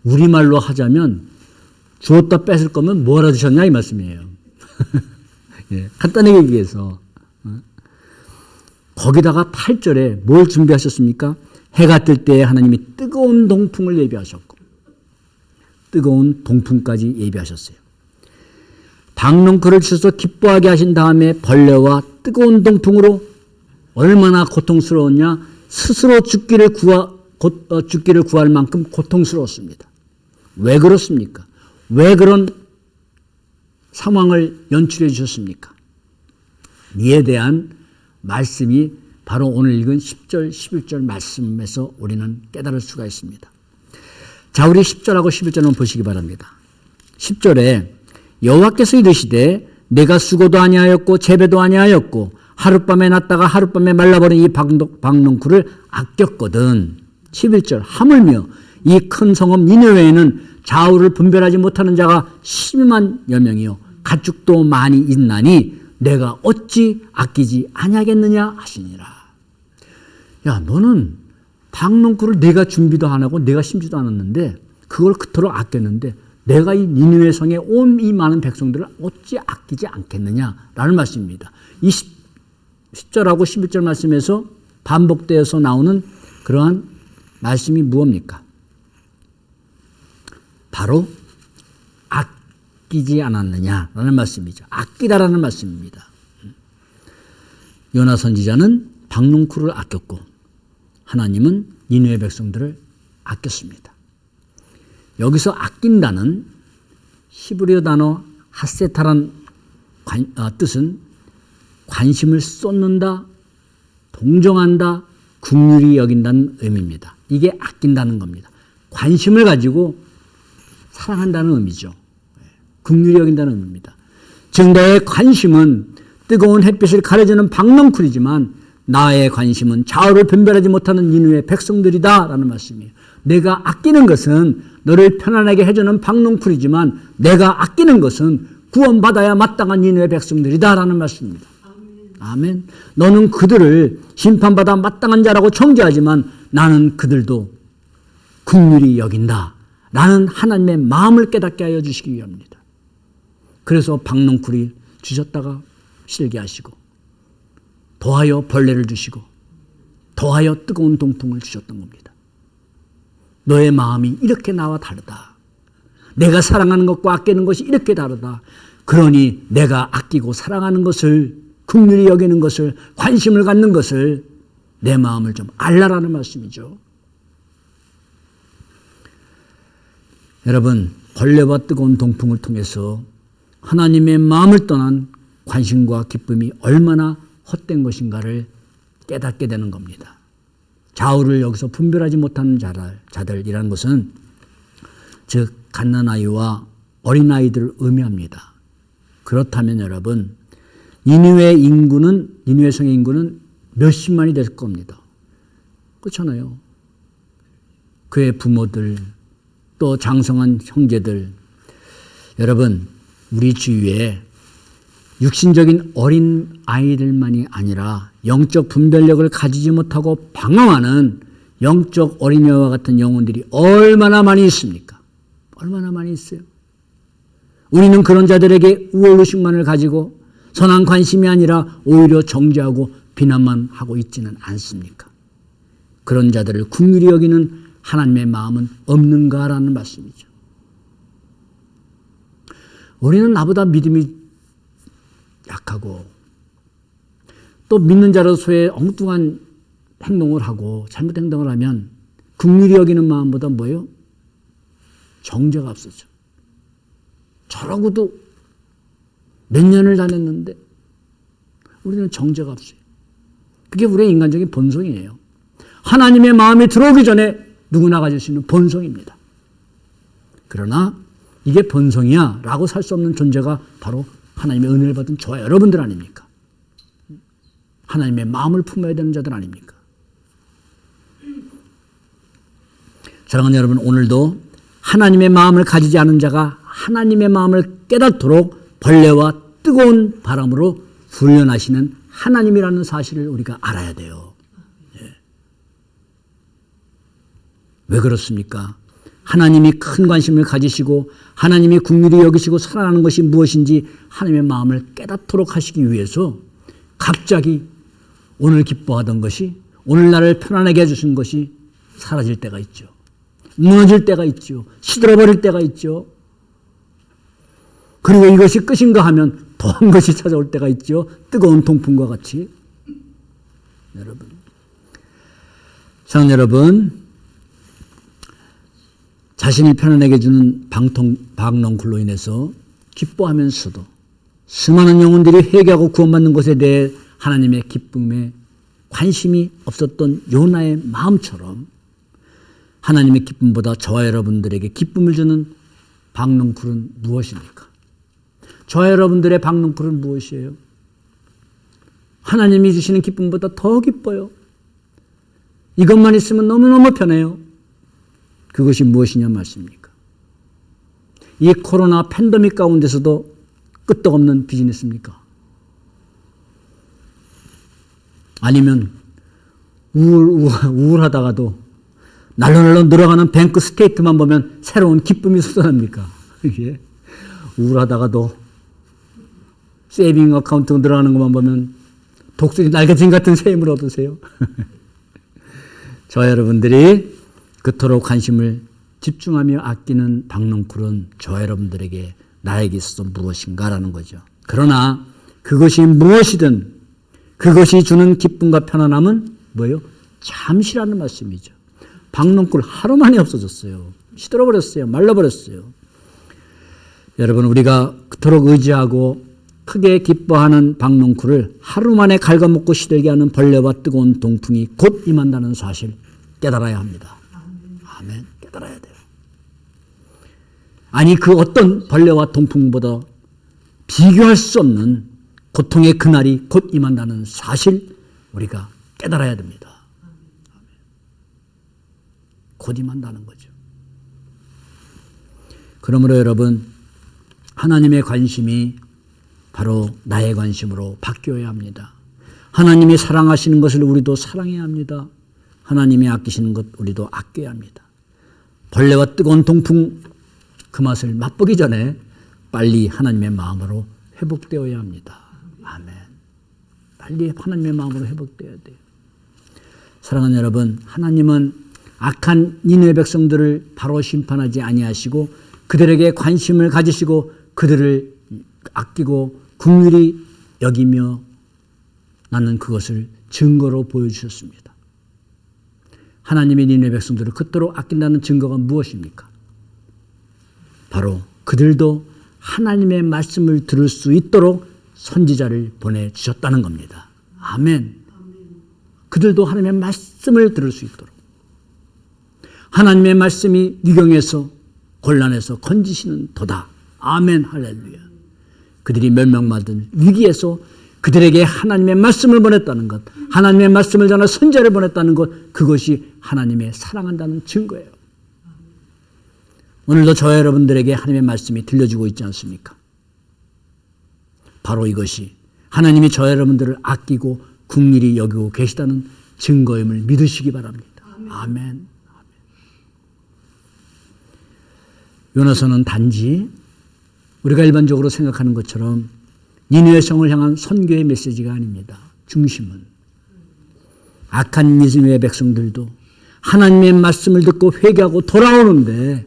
우리말로 하자면 주었다 뺏을 거면 뭐하러 주셨냐 이 말씀이에요. 예, 간단하게 얘기해서 거기다가 8절에 뭘 준비하셨습니까? 해가 뜰 때 하나님이 뜨거운 동풍을 예비하셨고 뜨거운 동풍까지 예비하셨어요. 박농쿨을 주셔서 기뻐하게 하신 다음에 벌레와 뜨거운 동풍으로 얼마나 고통스러웠냐. 스스로 죽기를 구할 만큼 고통스러웠습니다. 왜 그렇습니까? 왜 그런 상황을 연출해 주셨습니까? 이에 대한 말씀이 바로 오늘 읽은 10절, 11절 말씀에서 우리는 깨달을 수가 있습니다. 자, 우리 10절하고 11절 한번 보시기 바랍니다. 10절에 여호와께서 이르시되 내가 수고도 아니하였고 재배도 아니하였고 하룻밤에 났다가 하룻밤에 말라버린 이 박농쿨을 아꼈거든. 11절 하물며 이 큰 성읍 니느웨에는 좌우를 분별하지 못하는 자가 10만여 명이요 가축도 많이 있나니 내가 어찌 아끼지 아니하겠느냐 하시니라. 야, 너는 박농쿨을 내가 준비도 안 하고 내가 심지도 않았는데 그걸 그토록 아꼈는데 내가 이 니느웨 성에 온 이 많은 백성들을 어찌 아끼지 않겠느냐라는 말씀입니다. 이 10절하고 11절 말씀에서 반복되어서 나오는 그러한 말씀이 무엇입니까? 바로 아끼지 않았느냐라는 말씀이죠. 아끼다라는 말씀입니다. 요나 선지자는 박농쿨을 아꼈고 하나님은 니느웨 백성들을 아꼈습니다. 여기서 아낀다는 히브리어 단어 하세타란 뜻은 관심을 쏟는다, 동정한다, 긍휼히 여긴다는 의미입니다. 이게 아낀다는 겁니다. 관심을 가지고 사랑한다는 의미죠. 긍휼히 여긴다는 의미입니다. 즉 나의 관심은 뜨거운 햇빛을 가려주는 박농쿨이지만 나의 관심은 좌우를 분별하지 못하는 니느웨 백성들이다 라는 말씀이에요. 내가 아끼는 것은 너를 편안하게 해주는 박농쿨이지만 내가 아끼는 것은 구원받아야 마땅한 니느웨 백성들이다 라는 말씀입니다. 아멘. 너는 그들을 심판받아 마땅한 자라고 정죄하지만 나는 그들도 긍휼히 여긴다. 라는 하나님의 마음을 깨닫게 하여 주시기 위함입니다. 그래서 박농쿨이 주셨다가 실게 하시고 더하여 벌레를 주시고 더하여 뜨거운 동풍을 주셨던 겁니다. 너의 마음이 이렇게 나와 다르다. 내가 사랑하는 것과 아끼는 것이 이렇게 다르다. 그러니 내가 아끼고 사랑하는 것을 긍휼히 여기는 것을 관심을 갖는 것을 내 마음을 좀 알라라는 말씀이죠. 여러분 벌레와 뜨거운 동풍을 통해서 하나님의 마음을 떠난 관심과 기쁨이 얼마나 헛된 것인가를 깨닫게 되는 겁니다. 좌우를 여기서 분별하지 못하는 자들이라는 것은 즉 갓난아이와 어린아이들을 의미합니다. 그렇다면 여러분 니느웨 성의 인구는 몇십만이 될 겁니다. 그렇잖아요. 그의 부모들, 또 장성한 형제들, 여러분, 우리 주위에 육신적인 어린 아이들만이 아니라 영적 분별력을 가지지 못하고 방황하는 영적 어린이와 같은 영혼들이 얼마나 많이 있습니까? 얼마나 많이 있어요. 우리는 그런 자들에게 우월의식만을 가지고 선한 관심이 아니라 오히려 정죄하고 비난만 하고 있지는 않습니까? 그런 자들을 긍휼히 여기는 하나님의 마음은 없는가라는 말씀이죠. 우리는 나보다 믿음이 약하고 또 믿는 자로서의 엉뚱한 행동을 하고 잘못된 행동을 하면 긍휼히 여기는 마음보다 뭐예요? 정죄가 앞서죠. 저러고도 몇 년을 다녔는데 우리는 정죄가 없어요. 그게 우리의 인간적인 본성이에요. 하나님의 마음이 들어오기 전에 누구나 가질 수 있는 본성입니다. 그러나 이게 본성이야 라고 살 수 없는 존재가 바로 하나님의 은혜를 받은 저와 여러분들 아닙니까? 하나님의 마음을 품어야 되는 자들 아닙니까? 사랑하는 여러분, 오늘도 하나님의 마음을 가지지 않은 자가 하나님의 마음을 깨닫도록 벌레와 뜨거운 바람으로 훈련하시는 하나님이라는 사실을 우리가 알아야 돼요. 예. 왜 그렇습니까? 하나님이 큰 관심을 가지시고 하나님이 긍휼히 여기시고 사랑하는 것이 무엇인지 하나님의 마음을 깨닫도록 하시기 위해서 갑자기 오늘 기뻐하던 것이, 오늘 나를 편안하게 해주신 것이 사라질 때가 있죠. 무너질 때가 있죠. 시들어버릴 때가 있죠. 그리고 이것이 끝인가 하면 더한 것이 찾아올 때가 있죠. 뜨거운 동풍과 같이. 여러분, 사랑하는 여러분, 자신을 편안하게 해주는 방농쿨로 인해서 기뻐하면서도 수많은 영혼들이 회개하고 구원받는 것에 대해 하나님의 기쁨에 관심이 없었던 요나의 마음처럼 하나님의 기쁨보다 저와 여러분들에게 기쁨을 주는 방농쿨은 무엇입니까? 저와 여러분들의 방농쿨은 무엇이에요? 하나님이 주시는 기쁨보다 더 기뻐요. 이것만 있으면 너무너무 편해요. 그것이 무엇이냐 말씀입니까? 이 코로나 팬데믹 가운데서도 끄떡없는 비즈니스입니까? 아니면 우울하다가도 날로 늘어가는 뱅크 스테이트만 보면 새로운 기쁨이 솟아납니까? 이게 우울하다가도 세이빙 어카운트 늘어가는 것만 보면 독수리 날개짓 같은 새 힘을 얻으세요. 저와 여러분들이 그토록 관심을 집중하며 아끼는 방농쿨은 저와 여러분들에게 나에게 있어서 무엇인가라는 거죠. 그러나 그것이 무엇이든 그것이 주는 기쁨과 편안함은 뭐예요? 잠시라는 말씀이죠. 방농쿨 하루 만에 없어졌어요. 시들어버렸어요. 말라버렸어요. 여러분, 우리가 그토록 의지하고 크게 기뻐하는 방농쿨을 하루 만에 갉아먹고 시들게 하는 벌레와 뜨거운 동풍이 곧 임한다는 사실 깨달아야 합니다. 아멘. 깨달아야 돼요. 아니, 그 어떤 벌레와 동풍보다 비교할 수 없는 고통의 그날이 곧 임한다는 사실 우리가 깨달아야 됩니다. 곧 임한다는 거죠. 그러므로 여러분, 하나님의 관심이 바로 나의 관심으로 바뀌어야 합니다. 하나님이 사랑하시는 것을 우리도 사랑해야 합니다. 하나님이 아끼시는 것 우리도 아껴야 합니다. 벌레와 뜨거운 동풍 그 맛을 맛보기 전에 빨리 하나님의 마음으로 회복되어야 합니다. 아멘. 빨리 하나님의 마음으로 회복되어야 돼요. 사랑하는 여러분, 하나님은 악한 니느웨 백성들을 바로 심판하지 아니하시고 그들에게 관심을 가지시고 그들을 아끼고 긍휼히 여기며 나는 그것을 증거로 보여주셨습니다. 하나님의 니느웨 백성들을 그토록 아낀다는 증거가 무엇입니까? 바로 그들도 하나님의 말씀을 들을 수 있도록 선지자를 보내주셨다는 겁니다. 아멘. 그들도 하나님의 말씀을 들을 수 있도록. 하나님의 말씀이 위경에서 곤란해서 건지시는 도다. 아멘. 할렐루야. 그들이 멸망받은 위기에서 그들에게 하나님의 말씀을 보냈다는 것, 하나님의 말씀을 전할 선지자를 보냈다는 것, 그것이 하나님의 사랑한다는 증거예요. 오늘도 저와 여러분들에게 하나님의 말씀이 들려주고 있지 않습니까? 바로 이것이 하나님이 저와 여러분들을 아끼고 긍휼히 여기고 계시다는 증거임을 믿으시기 바랍니다. 아멘. 요나서는 단지 우리가 일반적으로 생각하는 것처럼 니느웨 성을 향한 선교의 메시지가 아닙니다. 중심은 악한 니느웨 백성들도 하나님의 말씀을 듣고 회개하고 돌아오는데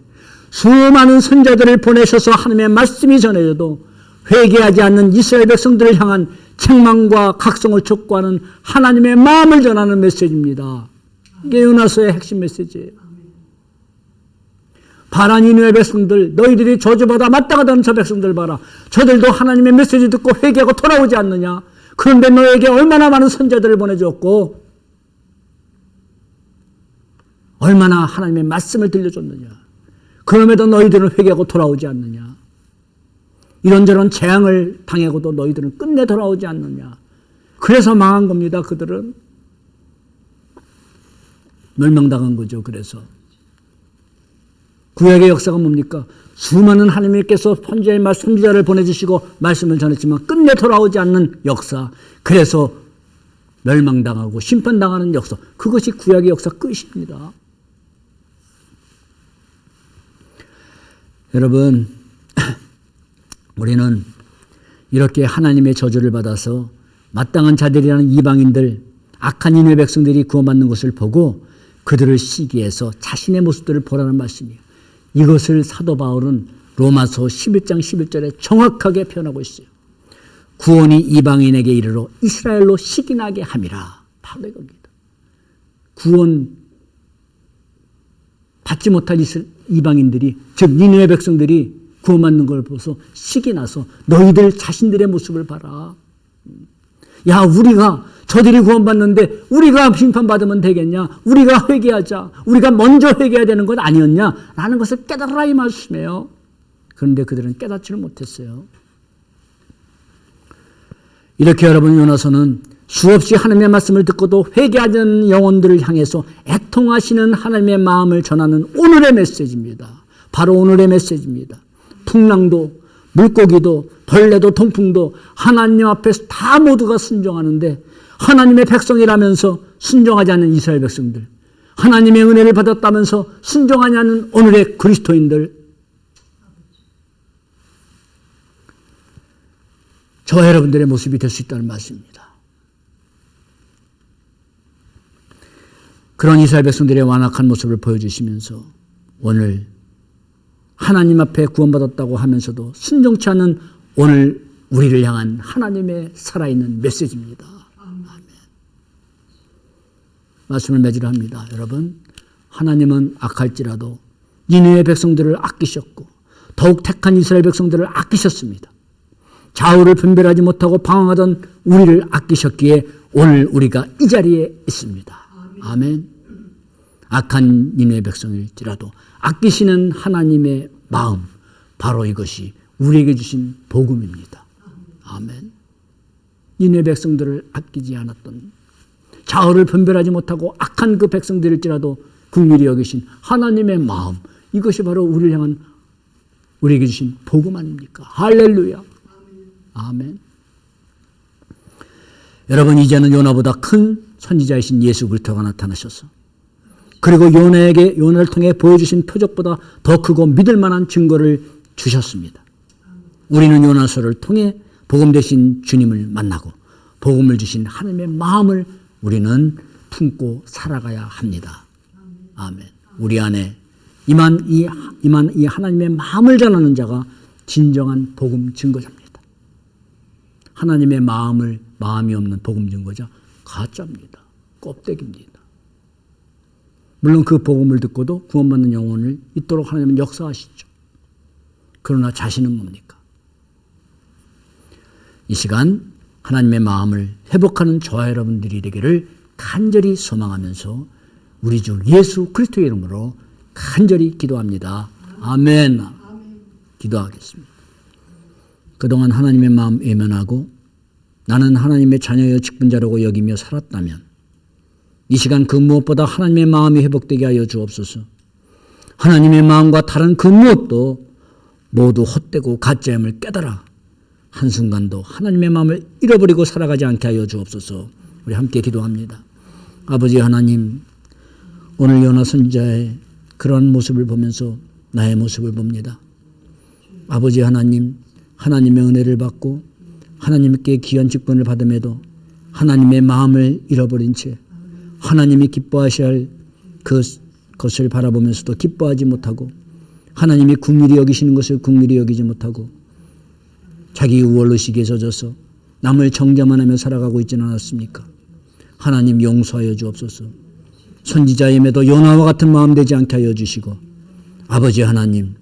수많은 선자들을 보내셔서 하나님의 말씀이 전해져도 회개하지 않는 이스라엘 백성들을 향한 책망과 각성을 촉구하는 하나님의 마음을 전하는 메시지입니다. 이게 요나서의 핵심 메시지예요. 봐라 니느웨 백성들, 너희들이 저주받아 마땅하다는 저 백성들 봐라. 저들도 하나님의 메시지 듣고 회개하고 돌아오지 않느냐. 그런데 너에게 얼마나 많은 선자들을 보내줬고 얼마나 하나님의 말씀을 들려줬느냐. 그럼에도 너희들은 회개하고 돌아오지 않느냐. 이런저런 재앙을 당하고도 너희들은 끝내 돌아오지 않느냐. 그래서 망한 겁니다. 그들은 멸망당한 거죠. 그래서 구약의 역사가 뭡니까? 수많은 하나님께서 선지자를 보내주시고 말씀을 전했지만 끝내 돌아오지 않는 역사. 그래서 멸망당하고 심판당하는 역사. 그것이 구약의 역사 끝입니다. 여러분, 우리는 이렇게 하나님의 저주를 받아서 마땅한 자들이라는 이방인들, 악한 니느웨 백성들이 구원받는 것을 보고 그들을 시기해서 자신의 모습들을 보라는 말씀이에요. 이것을 사도 바울은 로마서 11장 11절에 정확하게 표현하고 있어요. 구원이 이방인에게 이르러 이스라엘로 시기나게 함이라. 바로 이겁니다. 구원 받지 못할 이방인들이, 즉 니느웨 백성들이 구원받는 걸 보고서 시기 나서 너희들 자신들의 모습을 봐라. 야, 우리가 저들이 구원받는데 우리가 심판받으면 되겠냐? 우리가 회개하자. 우리가 먼저 회개해야 되는 것 아니었냐? 라는 것을 깨달으라 이 말씀이에요. 그런데 그들은 깨닫지를 못했어요. 이렇게 여러분, 요나서는 수없이 하나님의 말씀을 듣고도 회개하는 영혼들을 향해서 애통하시는 하나님의 마음을 전하는 오늘의 메시지입니다. 바로 오늘의 메시지입니다. 풍랑도 물고기도 벌레도 동풍도 하나님 앞에서 다 모두가 순종하는데 하나님의 백성이라면서 순종하지 않는 이스라엘 백성들, 하나님의 은혜를 받았다면서 순종하지 않는 오늘의 그리스도인들, 저와 여러분들의 모습이 될 수 있다는 말씀입니다. 그런 이스라엘 백성들의 완악한 모습을 보여주시면서 오늘 하나님 앞에 구원받았다고 하면서도 순종치 않는 오늘 우리를 향한 하나님의 살아있는 메시지입니다. 아멘. 말씀을 맺으려 합니다. 여러분, 하나님은 악할지라도 니느웨 백성들을 아끼셨고 더욱 택한 이스라엘 백성들을 아끼셨습니다. 좌우를 분별하지 못하고 방황하던 우리를 아끼셨기에 오늘 우리가 이 자리에 있습니다. 아멘. 악한 니느웨 백성일지라도 아끼시는 하나님의 마음, 바로 이것이 우리에게 주신 복음입니다. 아멘. 니느웨 백성들을 아끼지 않았던, 좌우를 분별하지 못하고 악한 그 백성들일지라도 긍휼히 여기신 하나님의 마음, 이것이 바로 우리를 향한 우리에게 주신 복음 아닙니까? 할렐루야. 아멘. 여러분, 이제는 요나보다 큰 선지자이신 예수 그리스도가 나타나셔서, 그리고 요나를 통해 보여주신 표적보다 더 크고 믿을 만한 증거를 주셨습니다. 우리는 요나서를 통해 복음 되신 주님을 만나고 복음을 주신 하나님의 마음을 우리는 품고 살아가야 합니다. 아멘. 우리 안에 임한 이 하나님의 마음을 전하는 자가 진정한 복음 증거자입니다. 하나님의 마음이 없는 복음 증거자 가짜입니다. 껍데기입니다. 물론 그 복음을 듣고도 구원받는 영혼을 있도록 하나님은 역사하시죠. 그러나 자신은 뭡니까? 이 시간 하나님의 마음을 회복하는 저와 여러분들이 되기를 간절히 소망하면서 우리 주 예수 그리스도의 이름으로 간절히 기도합니다. 아멘. 기도하겠습니다. 그동안 하나님의 마음 외면하고 나는 하나님의 자녀여 직분자라고 여기며 살았다면 이 시간 그 무엇보다 하나님의 마음이 회복되게 하여 주옵소서. 하나님의 마음과 다른 그 무엇도 모두 헛되고 가짜임을 깨달아 한순간도 하나님의 마음을 잃어버리고 살아가지 않게 하여 주옵소서. 우리 함께 기도합니다. 아버지 하나님, 오늘 요나 선지자의 그러한 모습을 보면서 나의 모습을 봅니다. 아버지 하나님, 하나님의 은혜를 받고 하나님께 귀한 직분을 받음에도 하나님의 마음을 잃어버린 채 하나님이 기뻐하셔야 할 그것을 바라보면서도 기뻐하지 못하고 하나님이 긍휼히 여기시는 것을 긍휼히 여기지 못하고 자기 우월의식에 젖어서 남을 정죄만 하며 살아가고 있지는 않았습니까? 하나님 용서하여 주옵소서. 선지자임에도 요나와 같은 마음 되지 않게 하여 주시고 아버지 하나님,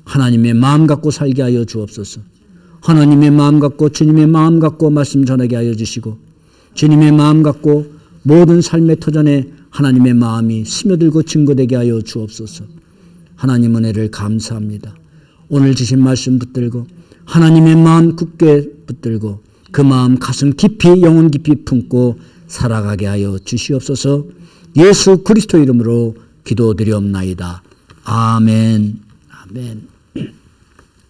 하나님의 마음 갖고 살게 하여 주옵소서. 하나님의 마음 갖고 주님의 마음 갖고 말씀 전하게 하여 주시고 주님의 마음 갖고 모든 삶의 터전에 하나님의 마음이 스며들고 증거되게 하여 주옵소서. 하나님 은혜를 감사합니다. 오늘 주신 말씀 붙들고 하나님의 마음 굳게 붙들고 그 마음 가슴 깊이 영혼 깊이 품고 살아가게 하여 주시옵소서. 예수 그리스도 이름으로 기도드리옵나이다. 아멘. 아멘.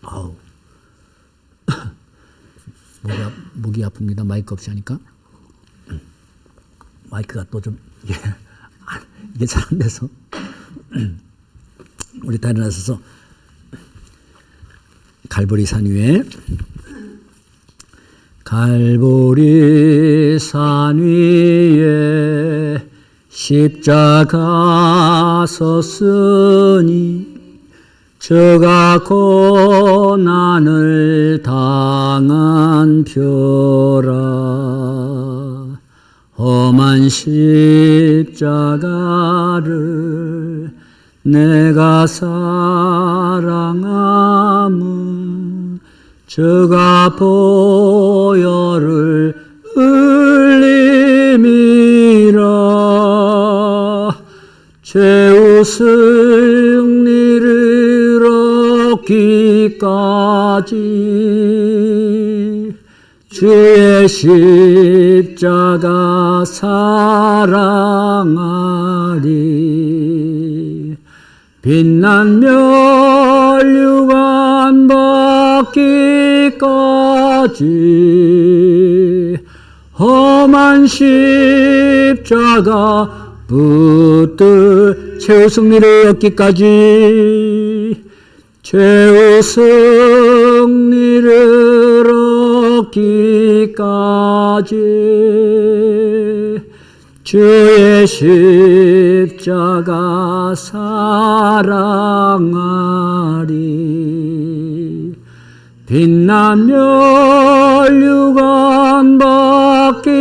아우. 목이 아픕니다. 마이크 없이 하니까. 마이크가 또 좀 이게 잘 안 돼서 우리 다 일어나서 갈보리 산 위에 갈보리 산 위에 십자가 섰으니 저가 고난을 당한 표라. 험한 십자가를 내가 사랑함은 저가 보혈을 흘림이라. 죄의 승리를 얻기까지 주의 십자가 사랑하리. 빛난 멸류관 받기까지 험한 십자가 붙들 죄의 승리를 얻기까지 죄의 승리를 얻기까지 주의 십자가 사랑하리. 빛난 멸류관 받기까지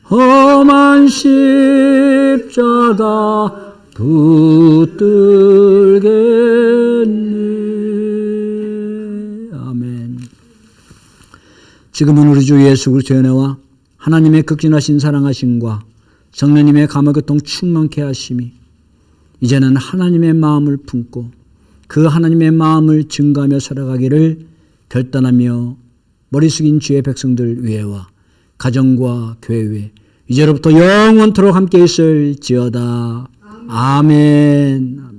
험한 십자가 붙들겠네. 아멘. 지금은 우리 주 예수 그리스도의 은혜와 하나님의 극진하신 사랑하심과 성령님의 감화교통 충만케 하심이 이제는 하나님의 마음을 품고 그 하나님의 마음을 증거하며 살아가기를 결단하며 머리 숙인 주의 백성들 위에와 가정과 교회 위에 이제로부터 영원토록 함께 있을지어다. 아멘.